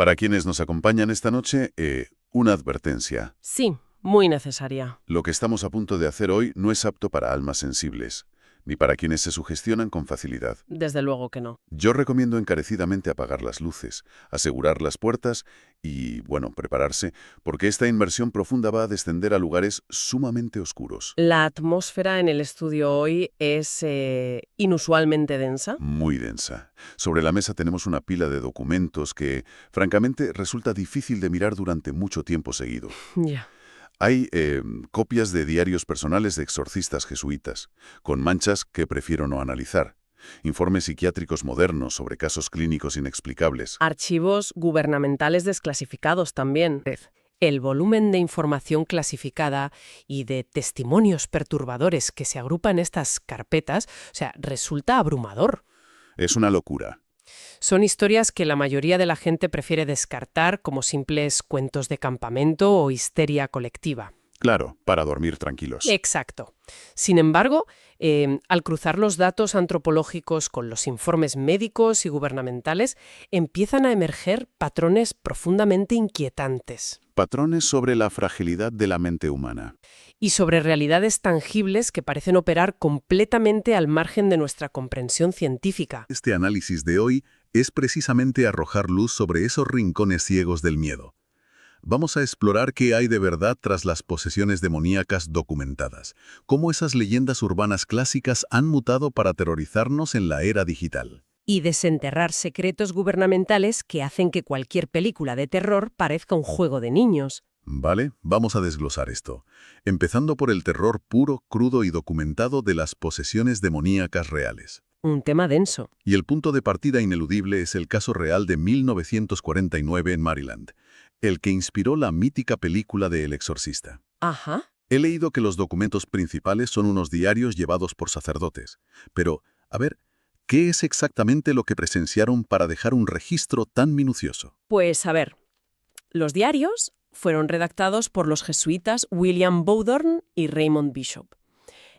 Para quienes nos acompañan esta noche, una advertencia. Sí, muy necesaria. Lo que estamos a punto de hacer hoy no es apto para almas sensibles, ni para quienes se sugestionan con facilidad. Desde luego que no. Yo recomiendo encarecidamente apagar las luces, asegurar las puertas y, bueno, prepararse, porque esta inmersión profunda va a descender a lugares sumamente oscuros. La atmósfera en el estudio hoy es inusualmente densa. Muy densa. Sobre la mesa tenemos una pila de documentos que, francamente, resulta difícil de mirar durante mucho tiempo seguido. Ya. Hay copias de diarios personales de exorcistas jesuitas, con manchas que prefiero no analizar. Informes psiquiátricos modernos sobre casos clínicos inexplicables. Archivos gubernamentales desclasificados también. El volumen de información clasificada y de testimonios perturbadores que se agrupa en estas carpetas, resulta abrumador. Es una locura. Son historias que la mayoría de la gente prefiere descartar como simples cuentos de campamento o histeria colectiva. Claro, para dormir tranquilos. Exacto. Sin embargo, al cruzar los datos antropológicos con los informes médicos y gubernamentales, empiezan a emerger patrones profundamente inquietantes. Patrones sobre la fragilidad de la mente humana. Y sobre realidades tangibles que parecen operar completamente al margen de nuestra comprensión científica. Este análisis de hoy es precisamente arrojar luz sobre esos rincones ciegos del miedo. Vamos a explorar qué hay de verdad tras las posesiones demoníacas documentadas, cómo esas leyendas urbanas clásicas han mutado para aterrorizarnos en la era digital. Y desenterrar secretos gubernamentales que hacen que cualquier película de terror parezca un juego de niños. Vale, vamos a desglosar esto, empezando por el terror puro, crudo y documentado de las posesiones demoníacas reales. Un tema denso. Y el punto de partida ineludible es el caso real de 1949 en Maryland, el que inspiró la mítica película de El Exorcista. Ajá. He leído que los documentos principales son unos diarios llevados por sacerdotes. Pero, a ver, ¿qué es exactamente lo que presenciaron para dejar un registro tan minucioso? Pues a ver, los diarios fueron redactados por los jesuitas William Bowdern y Raymond Bishop.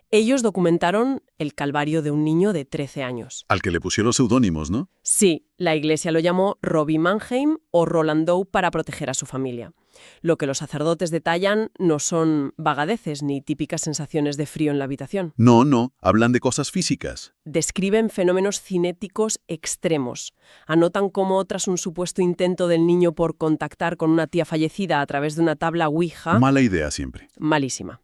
Ellos documentaron el calvario de un niño de 13 años. Al que le pusieron seudónimos, ¿no? Sí, la iglesia lo llamó Robbie Mannheim o Roland Doe para proteger a su familia. Lo que los sacerdotes detallan no son vagadeces ni típicas sensaciones de frío en la habitación. No, hablan de cosas físicas. Describen fenómenos cinéticos extremos. Anotan cómo, tras un supuesto intento del niño por contactar con una tía fallecida a través de una tabla Ouija... Mala idea siempre. Malísima.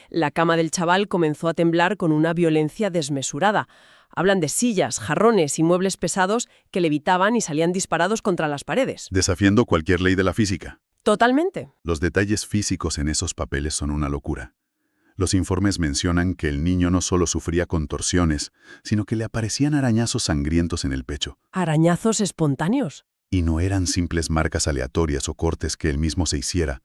La cama del chaval comenzó a temblar con una violencia desmesurada. Hablan de sillas, jarrones y muebles pesados que levitaban y salían disparados contra las paredes. Desafiando cualquier ley de la física. Totalmente. Los detalles físicos en esos papeles son una locura. Los informes mencionan que el niño no solo sufría contorsiones, sino que le aparecían arañazos sangrientos en el pecho. ¿Arañazos espontáneos? Y no eran simples marcas aleatorias o cortes que él mismo se hiciera.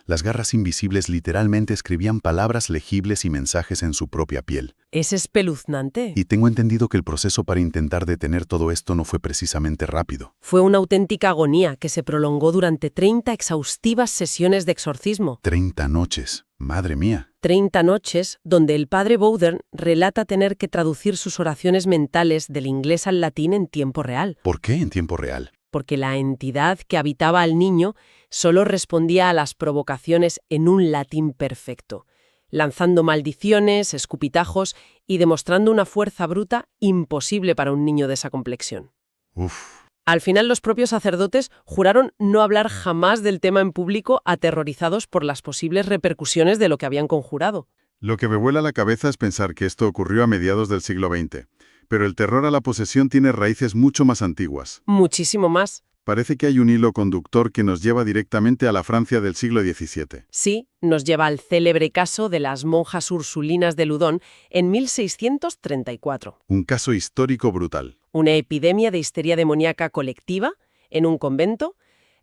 Las garras invisibles literalmente escribían palabras legibles y mensajes en su propia piel. Es espeluznante. Y tengo entendido que el proceso para intentar detener todo esto no fue precisamente rápido. Fue una auténtica agonía que se prolongó durante 30 exhaustivas sesiones de exorcismo. 30 noches. Madre mía. 30 noches donde el padre Bowdern relata tener que traducir sus oraciones mentales del inglés al latín en tiempo real. ¿Por qué en tiempo real? Porque la entidad que habitaba al niño solo respondía a las provocaciones en un latín perfecto, lanzando maldiciones, escupitajos y demostrando una fuerza bruta imposible para un niño de esa complexión. Uf. Al final, los propios sacerdotes juraron no hablar jamás del tema en público, aterrorizados por las posibles repercusiones de lo que habían conjurado. Lo que me vuela la cabeza es pensar que esto ocurrió a mediados del siglo XX. Pero el terror a la posesión tiene raíces mucho más antiguas. Muchísimo más. Parece que hay un hilo conductor que nos lleva directamente a la Francia del siglo XVII. Sí, nos lleva al célebre caso de las monjas ursulinas de Loudun en 1634. Un caso histórico brutal. Una epidemia de histeria demoníaca colectiva en un convento.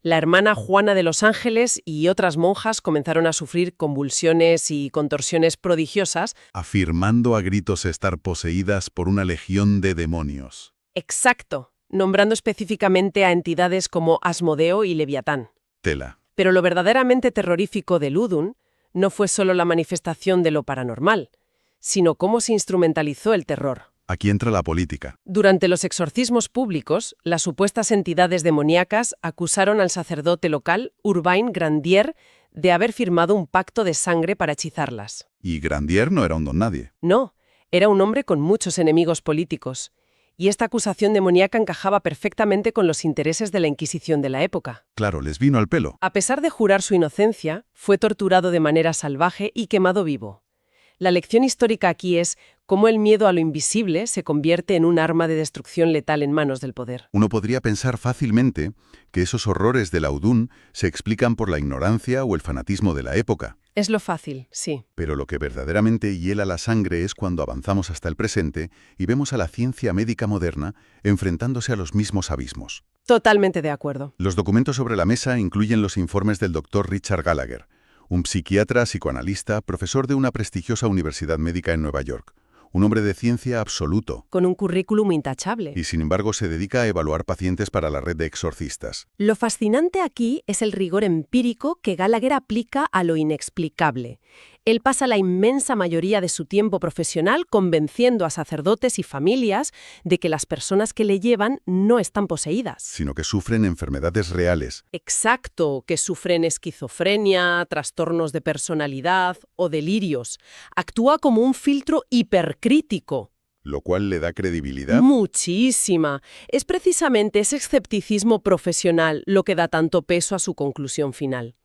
La hermana Juana de los Ángeles y otras monjas comenzaron a sufrir convulsiones y contorsiones prodigiosas, afirmando a gritos estar poseídas por una legión de demonios. Exacto, nombrando específicamente a entidades como Asmodeo y Leviatán. Tela. Pero lo verdaderamente terrorífico de Loudun no fue solo la manifestación de lo paranormal, sino cómo se instrumentalizó el terror. Aquí entra la política. Durante los exorcismos públicos, las supuestas entidades demoníacas acusaron al sacerdote local, Urbain Grandier, de haber firmado un pacto de sangre para hechizarlas. Y Grandier no era un don nadie. No, era un hombre con muchos enemigos políticos. Y esta acusación demoníaca encajaba perfectamente con los intereses de la Inquisición de la época. Claro, les vino al pelo. A pesar de jurar su inocencia, fue torturado de manera salvaje y quemado vivo. La lección histórica aquí es cómo el miedo a lo invisible se convierte en un arma de destrucción letal en manos del poder. Uno podría pensar fácilmente que esos horrores de Laudun se explican por la ignorancia o el fanatismo de la época. Es lo fácil, sí. Pero lo que verdaderamente hiela la sangre es cuando avanzamos hasta el presente y vemos a la ciencia médica moderna enfrentándose a los mismos abismos. Totalmente de acuerdo. Los documentos sobre la mesa incluyen los informes del Dr. Richard Gallagher, un psiquiatra, psicoanalista, profesor de una prestigiosa universidad médica en Nueva York. Un hombre de ciencia absoluto. Con un currículum intachable. Y sin embargo se dedica a evaluar pacientes para la red de exorcistas. Lo fascinante aquí es el rigor empírico que Gallagher aplica a lo inexplicable. Él pasa la inmensa mayoría de su tiempo profesional convenciendo a sacerdotes y familias de que las personas que le llevan no están poseídas. Sino que sufren enfermedades reales. Exacto, que sufren esquizofrenia, trastornos de personalidad o delirios. Actúa como un filtro hipercrítico. Lo cual le da credibilidad. Muchísima. Es precisamente ese escepticismo profesional lo que da tanto peso a su conclusión final.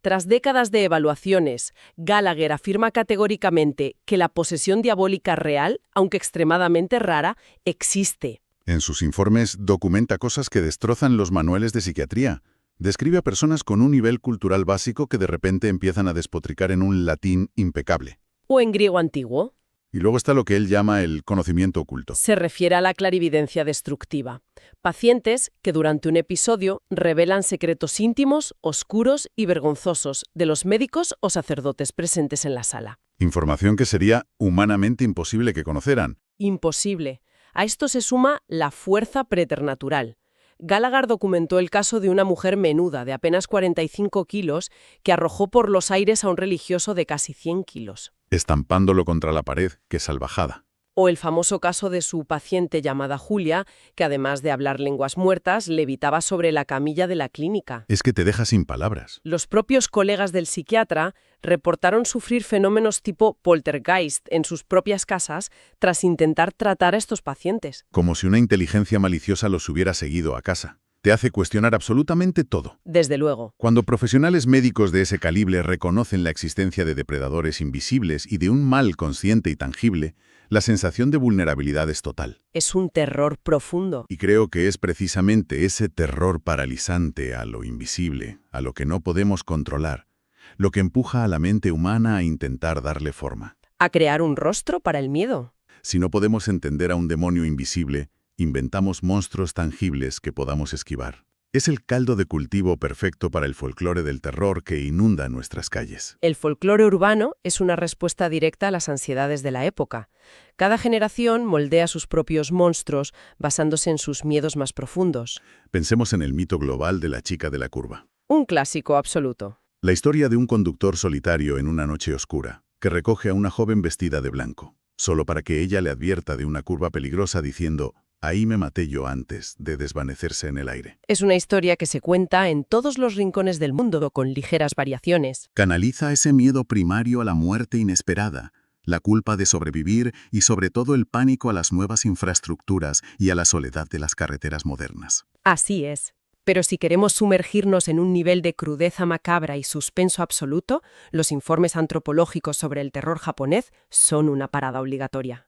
Tras décadas de evaluaciones, Gallagher afirma categóricamente que la posesión diabólica real, aunque extremadamente rara, existe. En sus informes documenta cosas que destrozan los manuales de psiquiatría. Describe a personas con un nivel cultural básico que de repente empiezan a despotricar en un latín impecable. ¿O en griego antiguo? Y luego está lo que él llama el conocimiento oculto. Se refiere a la clarividencia destructiva. Pacientes que durante un episodio revelan secretos íntimos, oscuros y vergonzosos de los médicos o sacerdotes presentes en la sala. Información que sería humanamente imposible que conoceran. Imposible. A esto se suma la fuerza preternatural. Gallagher documentó el caso de una mujer menuda de apenas 45 kilos que arrojó por los aires a un religioso de casi 100 kilos. Estampándolo contra la pared, qué salvajada. O el famoso caso de su paciente llamada Julia, que además de hablar lenguas muertas, levitaba sobre la camilla de la clínica. Es que te deja sin palabras. Los propios colegas del psiquiatra reportaron sufrir fenómenos tipo poltergeist en sus propias casas tras intentar tratar a estos pacientes. Como si una inteligencia maliciosa los hubiera seguido a casa. Te hace cuestionar absolutamente todo. Desde luego. Cuando profesionales médicos de ese calibre reconocen la existencia de depredadores invisibles y de un mal consciente y tangible, la sensación de vulnerabilidad es total. Es un terror profundo. Y creo que es precisamente ese terror paralizante a lo invisible, a lo que no podemos controlar, lo que empuja a la mente humana a intentar darle forma. A crear un rostro para el miedo. Si no podemos entender a un demonio invisible, inventamos monstruos tangibles que podamos esquivar. Es el caldo de cultivo perfecto para el folclore del terror que inunda nuestras calles. El folclore urbano es una respuesta directa a las ansiedades de la época. Cada generación moldea sus propios monstruos basándose en sus miedos más profundos. Pensemos en el mito global de la chica de la curva. Un clásico absoluto. La historia de un conductor solitario en una noche oscura, que recoge a una joven vestida de blanco, solo para que ella le advierta de una curva peligrosa diciendo: «Ahí me maté yo antes de desvanecerse en el aire». Es una historia que se cuenta en todos los rincones del mundo con ligeras variaciones. Canaliza ese miedo primario a la muerte inesperada, la culpa de sobrevivir y sobre todo el pánico a las nuevas infraestructuras y a la soledad de las carreteras modernas. Así es. Pero si queremos sumergirnos en un nivel de crudeza macabra y suspenso absoluto, los informes antropológicos sobre el terror japonés son una parada obligatoria.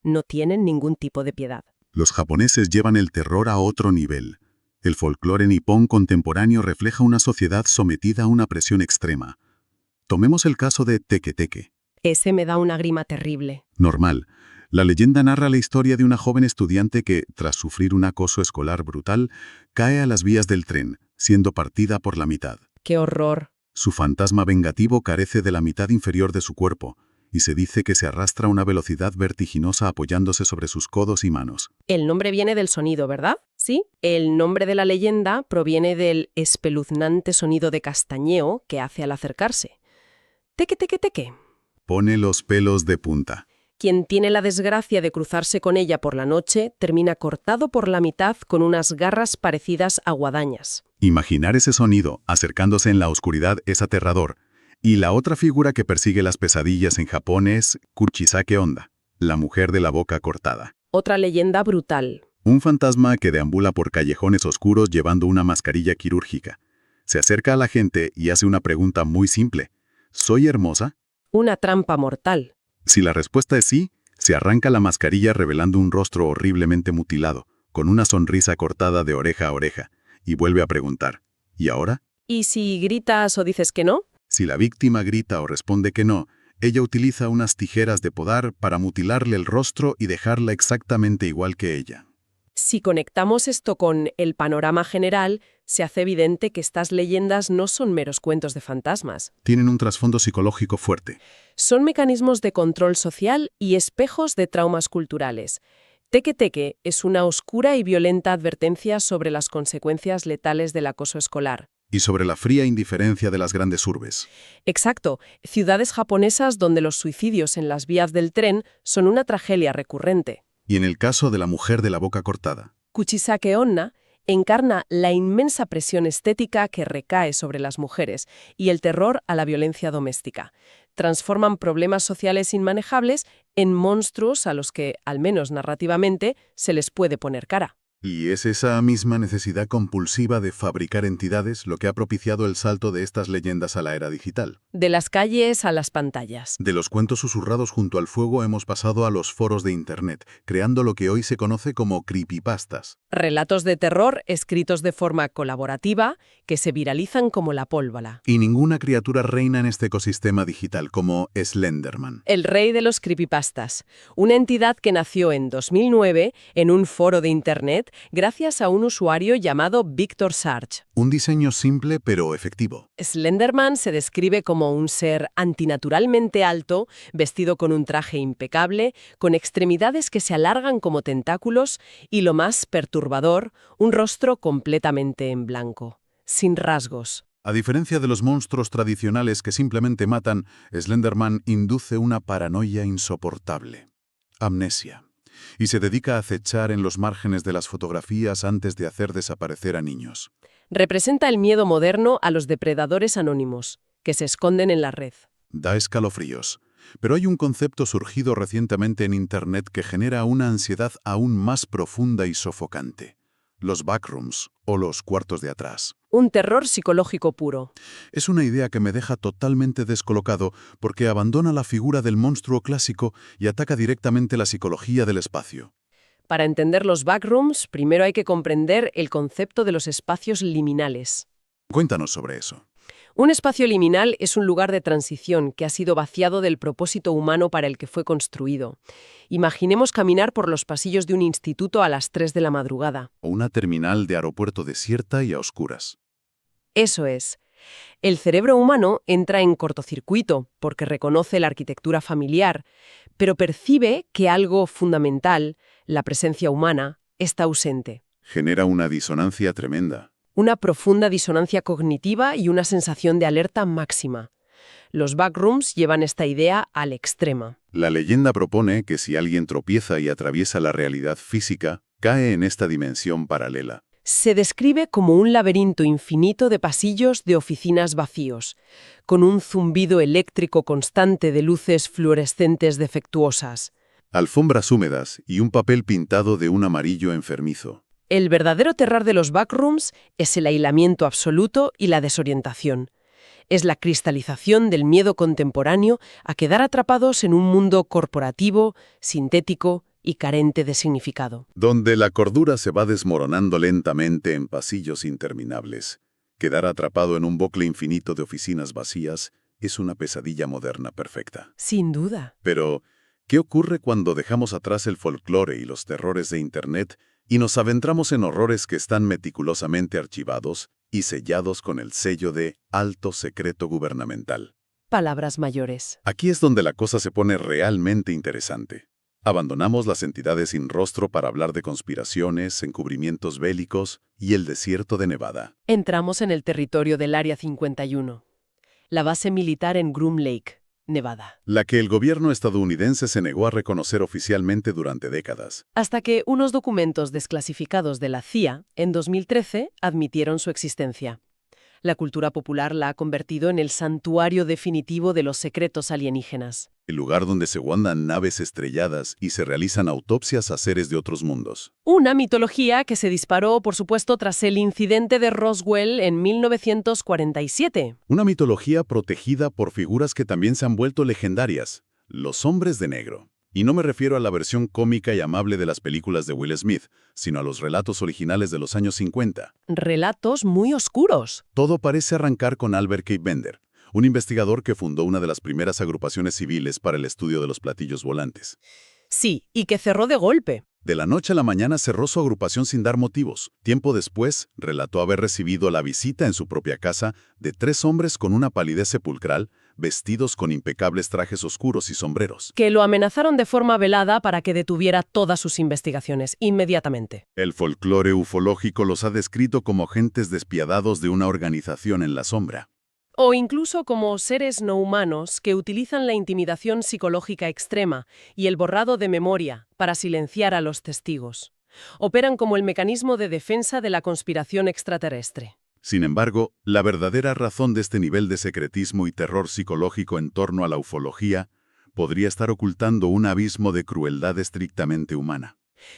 No tienen ningún tipo de piedad. Los japoneses llevan el terror a otro nivel. El folclore nipón contemporáneo refleja una sociedad sometida a una presión extrema. Tomemos el caso de Teke Teke. Ese me da una grima terrible. Normal. La leyenda narra la historia de una joven estudiante que, tras sufrir un acoso escolar brutal, cae a las vías del tren, siendo partida por la mitad. ¡Qué horror! Su fantasma vengativo carece de la mitad inferior de su cuerpo, y se dice que se arrastra a una velocidad vertiginosa apoyándose sobre sus codos y manos. El nombre viene del sonido, ¿verdad? Sí. El nombre de la leyenda proviene del espeluznante sonido de castañeo que hace al acercarse. Teque, teque, teque. Pone los pelos de punta. Quien tiene la desgracia de cruzarse con ella por la noche termina cortado por la mitad con unas garras parecidas a guadañas. Imaginar ese sonido acercándose en la oscuridad es aterrador. Y la otra figura que persigue las pesadillas en Japón es Kuchisake Onna, la mujer de la boca cortada. Otra leyenda brutal. Un fantasma que deambula por callejones oscuros llevando una mascarilla quirúrgica. Se acerca a la gente y hace una pregunta muy simple. ¿Soy hermosa? Una trampa mortal. Si la respuesta es sí, se arranca la mascarilla revelando un rostro horriblemente mutilado, con una sonrisa cortada de oreja a oreja, y vuelve a preguntar. ¿Y ahora? ¿Y si gritas o dices que no? Si la víctima grita o responde que no, ella utiliza unas tijeras de podar para mutilarle el rostro y dejarla exactamente igual que ella. Si conectamos esto con el panorama general, se hace evidente que estas leyendas no son meros cuentos de fantasmas. Tienen un trasfondo psicológico fuerte. Son mecanismos de control social y espejos de traumas culturales. Teke Teke es una oscura y violenta advertencia sobre las consecuencias letales del acoso escolar. Y sobre la fría indiferencia de las grandes urbes. Exacto, ciudades japonesas donde los suicidios en las vías del tren son una tragedia recurrente. Y en el caso de la mujer de la boca cortada. Kuchisake Onna encarna la inmensa presión estética que recae sobre las mujeres y el terror a la violencia doméstica. Transforman problemas sociales inmanejables en monstruos a los que, al menos narrativamente, se les puede poner cara. Y es esa misma necesidad compulsiva de fabricar entidades lo que ha propiciado el salto de estas leyendas a la era digital. De las calles a las pantallas. De los cuentos susurrados junto al fuego hemos pasado a los foros de Internet, creando lo que hoy se conoce como creepypastas. Relatos de terror escritos de forma colaborativa que se viralizan como la pólvora. Y ninguna criatura reina en este ecosistema digital como Slenderman. El rey de los creepypastas, una entidad que nació en 2009 en un foro de Internet gracias a un usuario llamado Victor Sarge. Un diseño simple pero efectivo. Slenderman se describe como un ser antinaturalmente alto, vestido con un traje impecable, con extremidades que se alargan como tentáculos y, lo más perturbador, un rostro completamente en blanco, sin rasgos. A diferencia de los monstruos tradicionales que simplemente matan, Slenderman induce una paranoia insoportable. Amnesia. Y se dedica a acechar en los márgenes de las fotografías antes de hacer desaparecer a niños. Representa el miedo moderno a los depredadores anónimos, que se esconden en la red. Da escalofríos. Pero hay un concepto surgido recientemente en Internet que genera una ansiedad aún más profunda y sofocante. Los backrooms, o los cuartos de atrás. Un terror psicológico puro. Es una idea que me deja totalmente descolocado porque abandona la figura del monstruo clásico y ataca directamente la psicología del espacio. Para entender los backrooms, primero hay que comprender el concepto de los espacios liminales. Cuéntanos sobre eso. Un espacio liminal es un lugar de transición que ha sido vaciado del propósito humano para el que fue construido. Imaginemos caminar por los pasillos de un instituto a las 3 de la madrugada. O una terminal de aeropuerto desierta y a oscuras. Eso es. El cerebro humano entra en cortocircuito porque reconoce la arquitectura familiar, pero percibe que algo fundamental, la presencia humana, está ausente. Genera una disonancia tremenda. Una profunda disonancia cognitiva y una sensación de alerta máxima. Los backrooms llevan esta idea al extremo. La leyenda propone que si alguien tropieza y atraviesa la realidad física, cae en esta dimensión paralela. Se describe como un laberinto infinito de pasillos de oficinas vacíos, con un zumbido eléctrico constante de luces fluorescentes defectuosas. Alfombras húmedas y un papel pintado de un amarillo enfermizo. El verdadero terror de los backrooms es el aislamiento absoluto y la desorientación. Es la cristalización del miedo contemporáneo a quedar atrapados en un mundo corporativo, sintético y carente de significado. Donde la cordura se va desmoronando lentamente en pasillos interminables. Quedar atrapado en un bucle infinito de oficinas vacías es una pesadilla moderna perfecta. Sin duda. Pero, ¿qué ocurre cuando dejamos atrás el folclore y los terrores de Internet y nos aventramos en horrores que están meticulosamente archivados y sellados con el sello de alto secreto gubernamental? Palabras mayores. Aquí es donde la cosa se pone realmente interesante. Abandonamos las entidades sin rostro para hablar de conspiraciones, encubrimientos bélicos y el desierto de Nevada. Entramos en el territorio del Área 51, la base militar en Groom Lake, Nevada. La que el gobierno estadounidense se negó a reconocer oficialmente durante décadas. Hasta que unos documentos desclasificados de la CIA, en 2013, admitieron su existencia. La cultura popular la ha convertido en el santuario definitivo de los secretos alienígenas. El lugar donde se guardan naves estrelladas y se realizan autopsias a seres de otros mundos. Una mitología que se disparó, por supuesto, tras el incidente de Roswell en 1947. Una mitología protegida por figuras que también se han vuelto legendarias, los hombres de negro. Y no me refiero a la versión cómica y amable de las películas de Will Smith, sino a los relatos originales de los años 50. Relatos muy oscuros. Todo parece arrancar con Albert K. Bender, un investigador que fundó una de las primeras agrupaciones civiles para el estudio de los platillos volantes. Sí, y que cerró de golpe. De la noche a la mañana cerró su agrupación sin dar motivos. Tiempo después, relató haber recibido la visita en su propia casa de 3 hombres con una palidez sepulcral, vestidos con impecables trajes oscuros y sombreros. Que lo amenazaron de forma velada para que detuviera todas sus investigaciones inmediatamente. El folclore ufológico los ha descrito como agentes despiadados de una organización en la sombra. O incluso como seres no humanos que utilizan la intimidación psicológica extrema y el borrado de memoria para silenciar a los testigos. Operan como el mecanismo de defensa de la conspiración extraterrestre. Sin embargo, la verdadera razón de este nivel de secretismo y terror psicológico en torno a la ufología podría estar ocultando un abismo de crueldad estrictamente humana.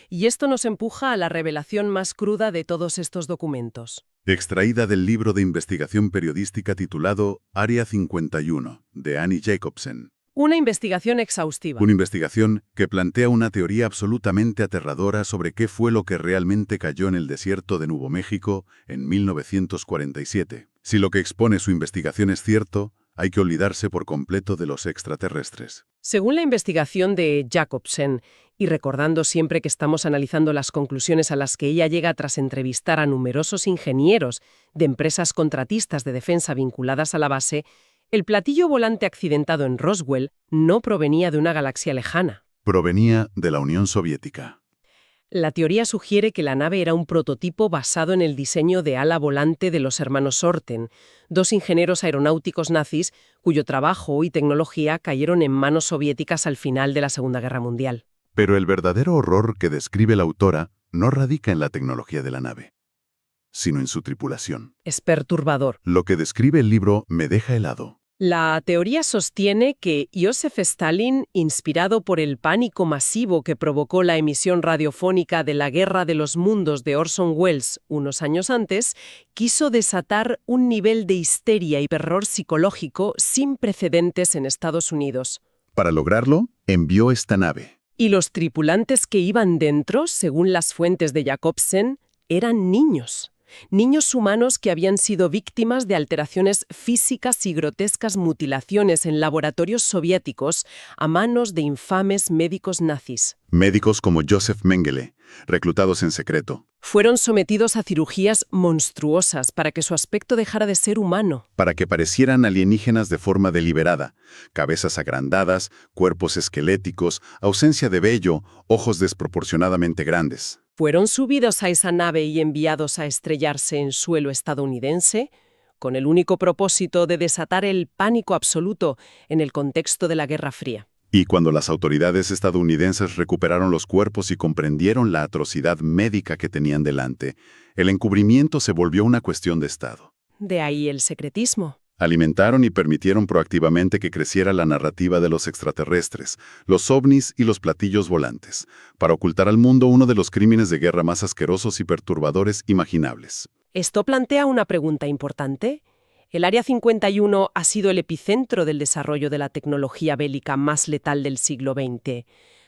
Y esto nos empuja a la revelación más cruda de todos estos documentos. Extraída del libro de investigación periodística titulado Área 51, de Annie Jacobsen. Una investigación exhaustiva. Una investigación que plantea una teoría absolutamente aterradora sobre qué fue lo que realmente cayó en el desierto de Nuevo México en 1947. Si lo que expone su investigación es cierto, hay que olvidarse por completo de los extraterrestres. Según la investigación de Jacobsen, y recordando siempre que estamos analizando las conclusiones a las que ella llega tras entrevistar a numerosos ingenieros de empresas contratistas de defensa vinculadas a la base, el platillo volante accidentado en Roswell no provenía de una galaxia lejana. Provenía de la Unión Soviética. La teoría sugiere que la nave era un prototipo basado en el diseño de ala volante de los hermanos Orten, 2 ingenieros aeronáuticos nazis cuyo trabajo y tecnología cayeron en manos soviéticas al final de la Segunda Guerra Mundial. Pero el verdadero horror que describe la autora no radica en la tecnología de la nave, sino en su tripulación. Es perturbador. Lo que describe el libro me deja helado. La teoría sostiene que Joseph Stalin, inspirado por el pánico masivo que provocó la emisión radiofónica de La Guerra de los Mundos de Orson Welles unos años antes, quiso desatar un nivel de histeria y terror psicológico sin precedentes en Estados Unidos. Para lograrlo, envió esta nave. Y los tripulantes que iban dentro, según las fuentes de Jacobsen, eran niños. Niños humanos que habían sido víctimas de alteraciones físicas y grotescas mutilaciones en laboratorios soviéticos a manos de infames médicos nazis. Médicos como Joseph Mengele, reclutados en secreto. Fueron sometidos a cirugías monstruosas para que su aspecto dejara de ser humano. Para que parecieran alienígenas de forma deliberada. Cabezas agrandadas, cuerpos esqueléticos, ausencia de vello, ojos desproporcionadamente grandes. Fueron subidos a esa nave y enviados a estrellarse en suelo estadounidense, con el único propósito de desatar el pánico absoluto en el contexto de la Guerra Fría. Y cuando las autoridades estadounidenses recuperaron los cuerpos y comprendieron la atrocidad médica que tenían delante, el encubrimiento se volvió una cuestión de Estado. De ahí el secretismo. Alimentaron y permitieron proactivamente que creciera la narrativa de los extraterrestres, los ovnis y los platillos volantes, para ocultar al mundo uno de los crímenes de guerra más asquerosos y perturbadores imaginables. Esto plantea una pregunta importante. ¿El Área 51 ha sido el epicentro del desarrollo de la tecnología bélica más letal del siglo XX?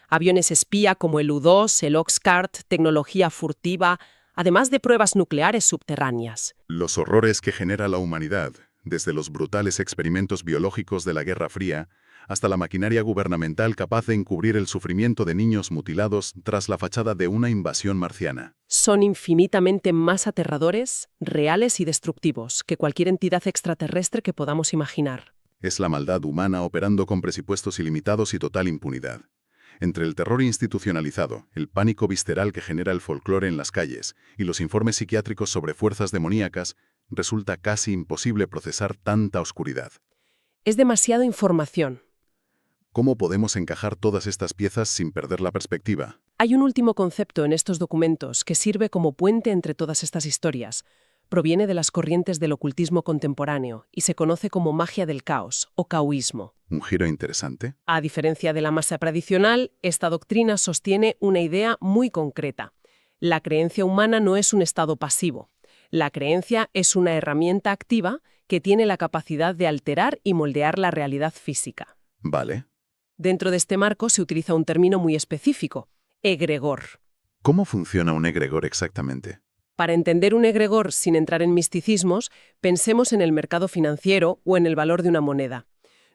Aviones espía como el U-2, el Oxcart, tecnología furtiva, además de pruebas nucleares subterráneas. Los horrores que genera la humanidad, desde los brutales experimentos biológicos de la Guerra Fría hasta la maquinaria gubernamental capaz de encubrir el sufrimiento de niños mutilados tras la fachada de una invasión marciana. Son infinitamente más aterradores, reales y destructivos que cualquier entidad extraterrestre que podamos imaginar. Es la maldad humana operando con presupuestos ilimitados y total impunidad. Entre el terror institucionalizado, el pánico visceral que genera el folclore en las calles y los informes psiquiátricos sobre fuerzas demoníacas, resulta casi imposible procesar tanta oscuridad. Es demasiada información. ¿Cómo podemos encajar todas estas piezas sin perder la perspectiva? Hay un último concepto en estos documentos que sirve como puente entre todas estas historias. Proviene de las corrientes del ocultismo contemporáneo y se conoce como magia del caos o caoísmo. Un giro interesante. A diferencia de la masa tradicional, esta doctrina sostiene una idea muy concreta. La creencia humana no es un estado pasivo. La creencia es una herramienta activa que tiene la capacidad de alterar y moldear la realidad física. Vale. Dentro de este marco se utiliza un término muy específico, egregor. ¿Cómo funciona un egregor exactamente? Para entender un egregor sin entrar en misticismos, pensemos en el mercado financiero o en el valor de una moneda.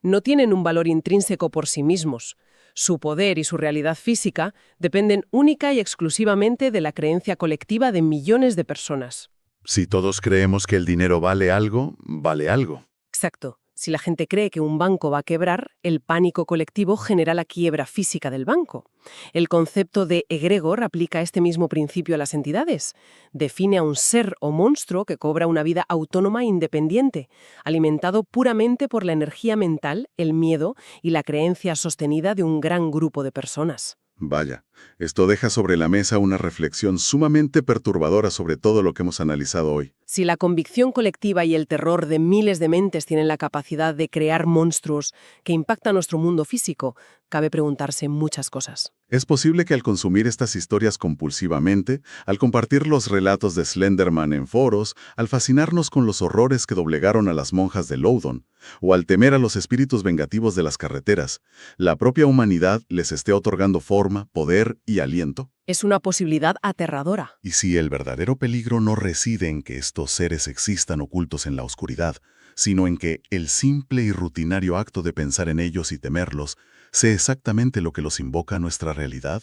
No tienen un valor intrínseco por sí mismos. Su poder y su realidad física dependen única y exclusivamente de la creencia colectiva de millones de personas. Si todos creemos que el dinero vale algo, vale algo. Exacto. Si la gente cree que un banco va a quebrar, el pánico colectivo genera la quiebra física del banco. El concepto de egregor aplica este mismo principio a las entidades. Define a un ser o monstruo que cobra una vida autónoma e independiente, alimentado puramente por la energía mental, el miedo y la creencia sostenida de un gran grupo de personas. Vaya, esto deja sobre la mesa una reflexión sumamente perturbadora sobre todo lo que hemos analizado hoy. Si la convicción colectiva y el terror de miles de mentes tienen la capacidad de crear monstruos que impactan nuestro mundo físico, cabe preguntarse muchas cosas. Es posible que al consumir estas historias compulsivamente, al compartir los relatos de Slenderman en foros, al fascinarnos con los horrores que doblegaron a las monjas de Loudon, o al temer a los espíritus vengativos de las carreteras, la propia humanidad les esté otorgando forma, poder y aliento. Es una posibilidad aterradora. Y si el verdadero peligro no reside en que estos seres existan ocultos en la oscuridad, sino en que el simple y rutinario acto de pensar en ellos y temerlos sea exactamente lo que los invoca a nuestra realidad.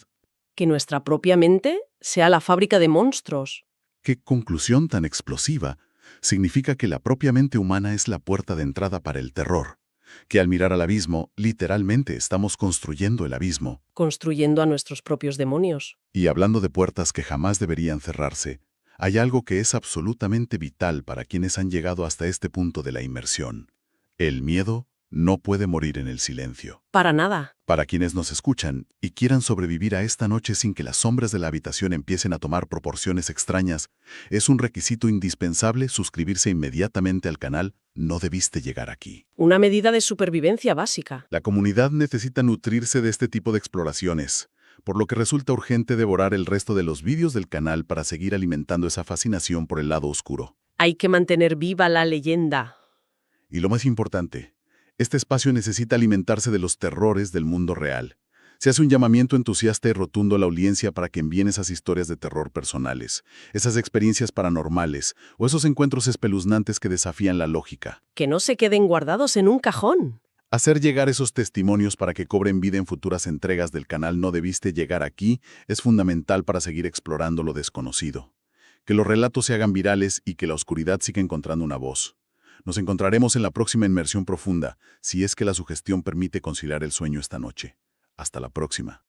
Que nuestra propia mente sea la fábrica de monstruos. ¿Qué conclusión tan explosiva? Significa que la propia mente humana es la puerta de entrada para el terror. Que al mirar al abismo, literalmente estamos construyendo el abismo. Construyendo a nuestros propios demonios. Y hablando de puertas que jamás deberían cerrarse, hay algo que es absolutamente vital para quienes han llegado hasta este punto de la inmersión. El miedo no puede morir en el silencio. Para nada. Para quienes nos escuchan y quieran sobrevivir a esta noche sin que las sombras de la habitación empiecen a tomar proporciones extrañas, es un requisito indispensable suscribirse inmediatamente al canal No Debiste Llegar Aquí. Una medida de supervivencia básica. La comunidad necesita nutrirse de este tipo de exploraciones, por lo que resulta urgente devorar el resto de los vídeos del canal para seguir alimentando esa fascinación por el lado oscuro. Hay que mantener viva la leyenda. Y lo más importante, este espacio necesita alimentarse de los terrores del mundo real. Se hace un llamamiento entusiasta y rotundo a la audiencia para que envíen esas historias de terror personales, esas experiencias paranormales o esos encuentros espeluznantes que desafían la lógica. Que no se queden guardados en un cajón. Hacer llegar esos testimonios para que cobren vida en futuras entregas del canal No Debiste Llegar Aquí es fundamental para seguir explorando lo desconocido. Que los relatos se hagan virales y que la oscuridad siga encontrando una voz. Nos encontraremos en la próxima inmersión profunda, si es que la sugestión permite conciliar el sueño esta noche. Hasta la próxima.